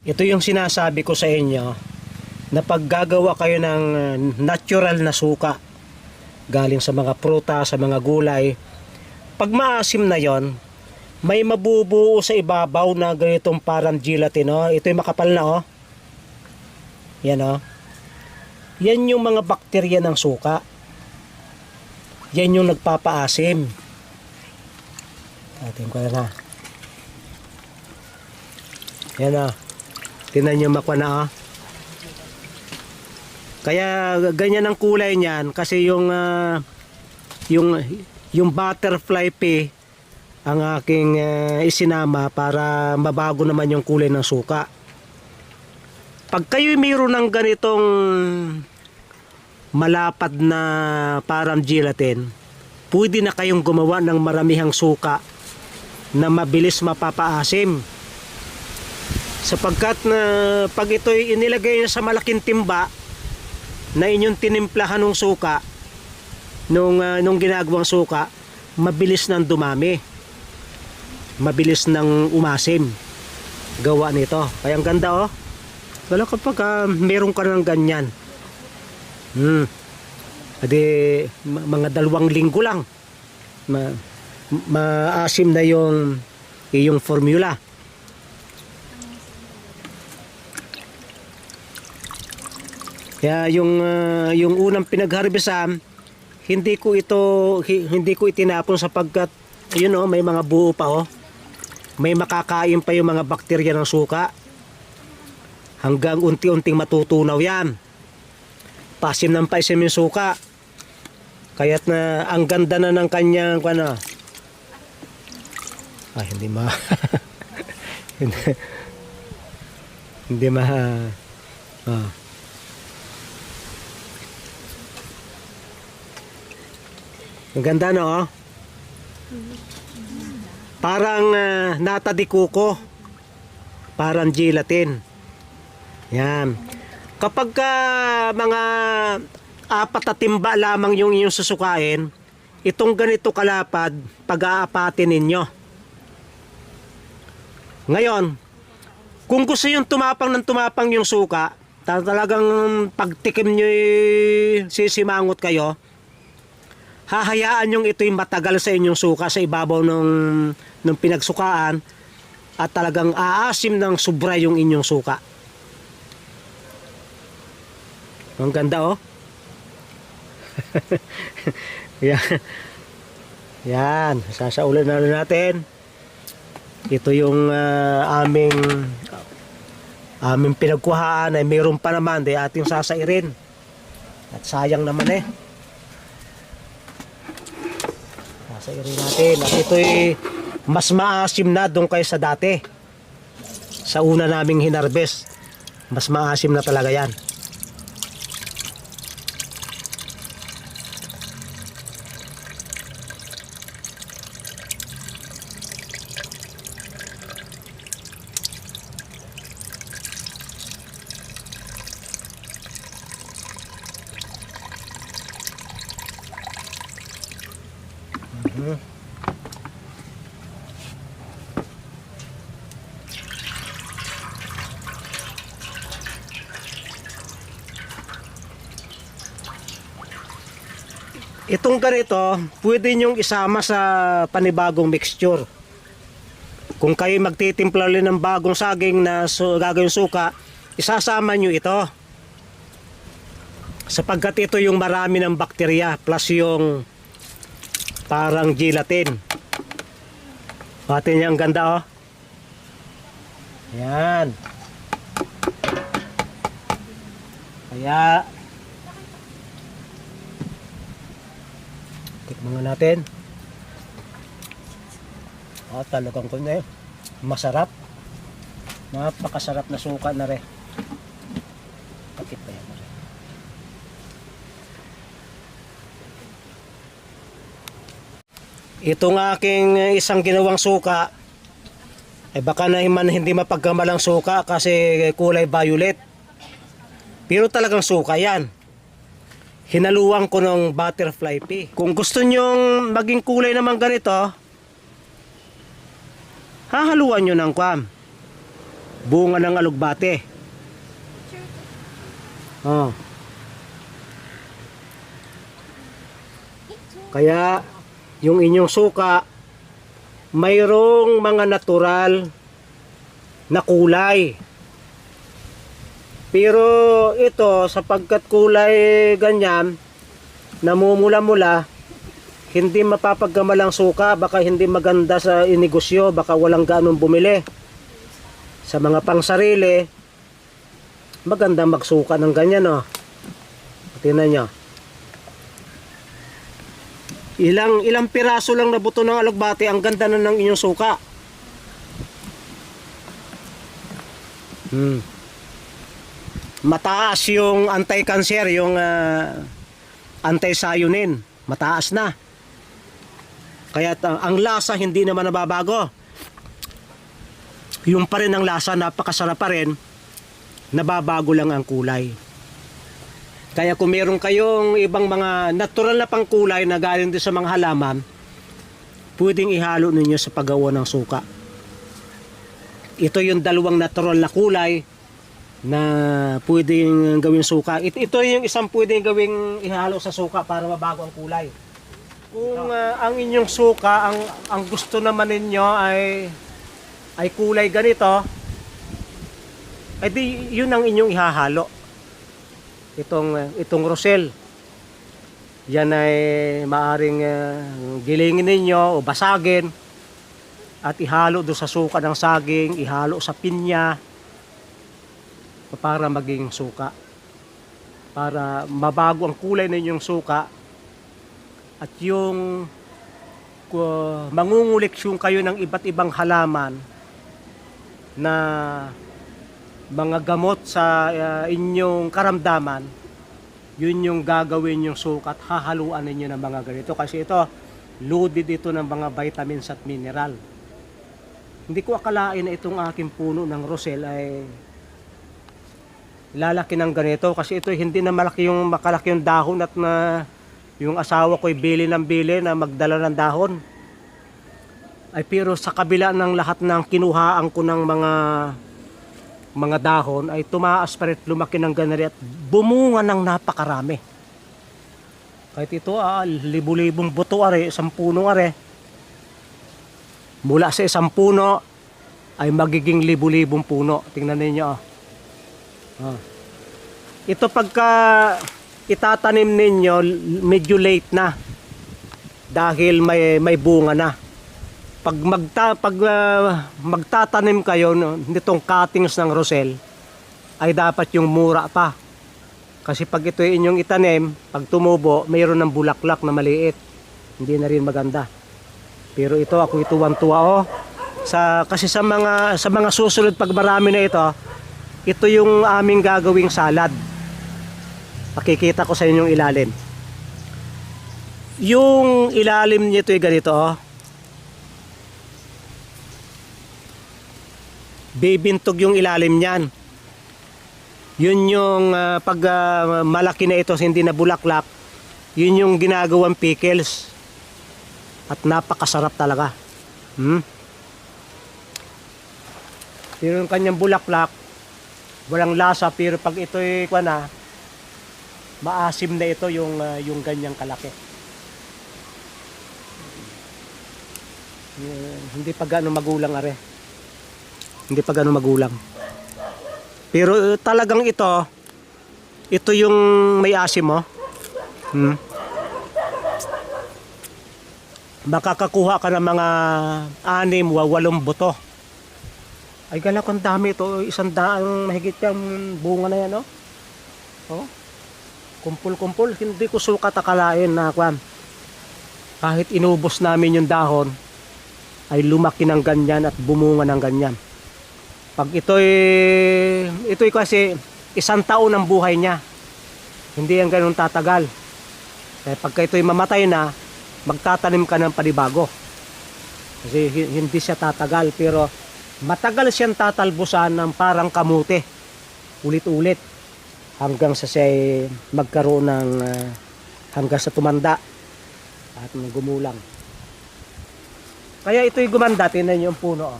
Ito yung sinasabi ko sa inyo na paggagawa kayo ng natural na suka galing sa mga pruta, sa mga gulay, pag maasim na yon, may mabubuo sa ibabaw na ganitong parang gelatin. Oh. Ito yung makapal na. Oh. Yan. Oh. Yan yung mga bakterya ng suka. Yan yung nagpapaasim. Atin ko na. Yan. Oh. Tinan nyo makwa na. Oh. Kaya ganyan ang kulay niyan kasi yung butterfly pea ang aking isinama para mabago naman yung kulay ng suka. Pag kayo mayroon ng ganitong malapad na parang gelatin, pwede na kayong gumawa ng maramihang suka na mabilis mapapaasim. Sapagkat na pag ito'y inilagay sa malaking timba na inyong tinimplahan ng suka, nung ginagawang suka, mabilis nang dumami. Mabilis nang umasim. Gawa nito. Kaya ang ganda, oh. Wala kapag meron ka ng ganyan. Adi, mga 2 linggo lang. Maasim na yung iyong formula. Kaya yung unang pinagharbisan, hindi ko itinapon sapagkat ayun, oh, may mga buo pa, oh. May makakain pa yung mga bakterya ng suka. Hanggang unti-unting matutunaw yan. Pasim ng paisim yung suka. Kaya't na ang ganda na ng kanyang hindi ang ganda, no? Oh? Parang nata di kuko. Parang gelatin. Yan. Kapag mga 4 na timba lamang yung inyong susukain, itong ganito kalapad, pag-aapatin ninyo. Ngayon, kung gusto yung tumapang yung suka, talagang pagtikim nyo sisimangot kayo, hahayaan yung ito'y matagal sa inyong suka sa ibabaw ng pinagsukaan at talagang aasim ng sobra yung inyong suka. Ang ganda, oh. Yan. Sasaulan na natin. Ito yung aming pinagkuhaan ay mayroon pa naman di ating sasairin. At sayang naman eh. Sairin natin. At ito'y mas maasim na doon kaysa dati. Sa una naming hinarvest, mas maasim na talaga yan. Itong ganito, pwede nyong isama sa panibagong mixture. Kung kayo magtitimpla ulit ng bagong saging na gagawing suka, isasama nyo ito. Sapagkat ito yung marami ng bakterya plus yung parang gelatin. Pati niya ang ganda, oh. Yan. Kaya tikman natin. Talagang masarap. Napakasarap na suka na rin. Pakit pa yan. Itong aking isang ginawang suka ay baka naman hindi mapagkamalang suka kasi kulay violet. Pero talagang suka yan. Hinaluan ko ng butterfly pea. Kung gusto nyong maging kulay naman ganito, hahaluan nyo ng bunga ng alugbate. Oh. Kaya yung inyong suka mayroong mga natural na kulay. Pero ito, sapagkat kulay ganyan, namumula-mula, hindi mapapagkamalang suka, baka hindi maganda sa inegosyo, baka walang ganong bumili. Sa mga pangsarili, maganda magsuka ng ganyan, oh. Tingnan nyo. Ilang piraso lang na buto ng alugbate, ang ganda na ng inyong suka. Mataas yung anti-cancer, yung anti-cyanin, mataas na. Kaya ang lasa hindi naman nababago. Yung pa rin ang lasa, napakasarap pa rin, nababago lang ang kulay. Kaya kung meron kayong ibang mga natural na pangkulay na galing din sa mga halaman, pwedeng ihalo ninyo sa paggawa ng suka. Ito yung dalawang natural na kulay na pwedeng gawing suka. Ito yung isang pwedeng gawing ihalo sa suka para mabago ang kulay. Kung ang inyong suka, ang gusto naman ninyo ay kulay ganito, edi yun ang inyong ihahalo. Itong rosel, yan ay maaring gilingin ninyo o basagin at ihalo doon sa suka ng saging, ihalo sa pinya para maging suka, para mabago ang kulay ninyong suka. At yung mangunguleksyon kayo ng iba't ibang halaman na mga gamot sa inyong karamdaman, yun yung gagawin yung sukat, hahaluan ninyo ng mga ganito. Kasi ito, loaded ito ng mga vitamins at mineral. Hindi ko akalain na itong aking puno ng rosel ay lalaki ng ganito. Kasi ito hindi na makalaki yung dahon at na yung asawa ko'y bili ng bili na magdala ng dahon. Ay pero sa kabila ng lahat ng kinuhaan ko ng mga dahon ay tumaas pa rin, lumaki ng ganari at bumunga ng napakarami. Kahit ito libu-libong buto are, isang puno are. Mula sa isang puno ay magiging libu-libong puno. Tingnan ninyo. Ito pagka itatanim ninyo medyo late na dahil may bunga na. Pag magtatanim kayo nitong cuttings ng rosel ay dapat yung mura pa. Kasi pag ito inyong itanim, pag tumubo, mayroon ng bulaklak na maliit. Hindi na rin maganda. Pero ito ako tuwan-tuwa kasi sa mga susunod pag marami na ito yung aming gagawing salad. Pakikita ko sa inyong ilalim. Yung ilalim nito ay ganito bibintog yung ilalim niyan. Yun yung pag malaki na ito, hindi na bulaklak, yun yung ginagawang pickles. At napakasarap talaga. Pero yung kanyang bulaklak, walang lasa, pero pag ito'y maasim na ito yung ganyang kalaki. Hindi pa gaano magulang are. Hindi pa gano'ng magulang. Pero talagang ito yung may asim Makakakuha ka ng mga 6 o 8 buto. Ay galak ang dami ito, 100 mahigit yung bunga na yan Kumpul-kumpul, hindi ko sukat akalain na kahit inubos namin yung dahon ay lumaki ng ganyan at bumunga ng ganyan. Pag ito'y kasi 1 taon ang buhay niya. Hindi yan ganun tatagal. Kaya pagka ito'y mamatay na, magtatanim ka ng panibago. Kasi hindi siya tatagal, pero matagal siyang tatalbusan ng parang kamute. Ulit-ulit. Hanggang sa siya magkaroon hanggang sa tumanda at gumulang. Kaya ito'y gumanda, tingnan niyo yung puno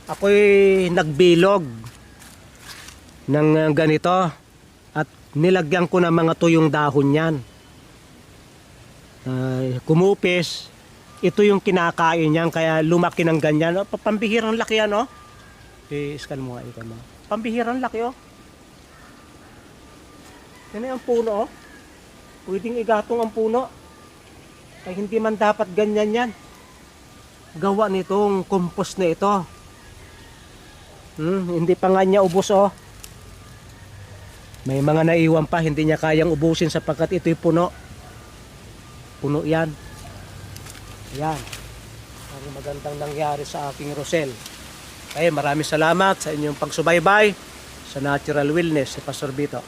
ako'y nagbilog ng ganito at nilagyan ko ng mga tuyong dahon yan. Kumupis. Ito yung kinakain niyan kaya lumaki ng ganyan. Pambihirang laki yan, oh. I-scan mo nga ito mo. Pambihirang laki, oh. Yan ang puno, oh. Pwedeng igatong ang puno. Ay hindi man dapat ganyan yan. Gawa nitong compost na ito. Hindi pa nga niya ubos, oh. May mga naiwan pa, hindi niya kayang ubusin sapagkat ito'y puno. Puno yan. Ayan. Ang magandang nangyari sa aking Rosel. Kaya maraming salamat sa inyong pagsubaybay sa Natural Wellness si Pastor Vito.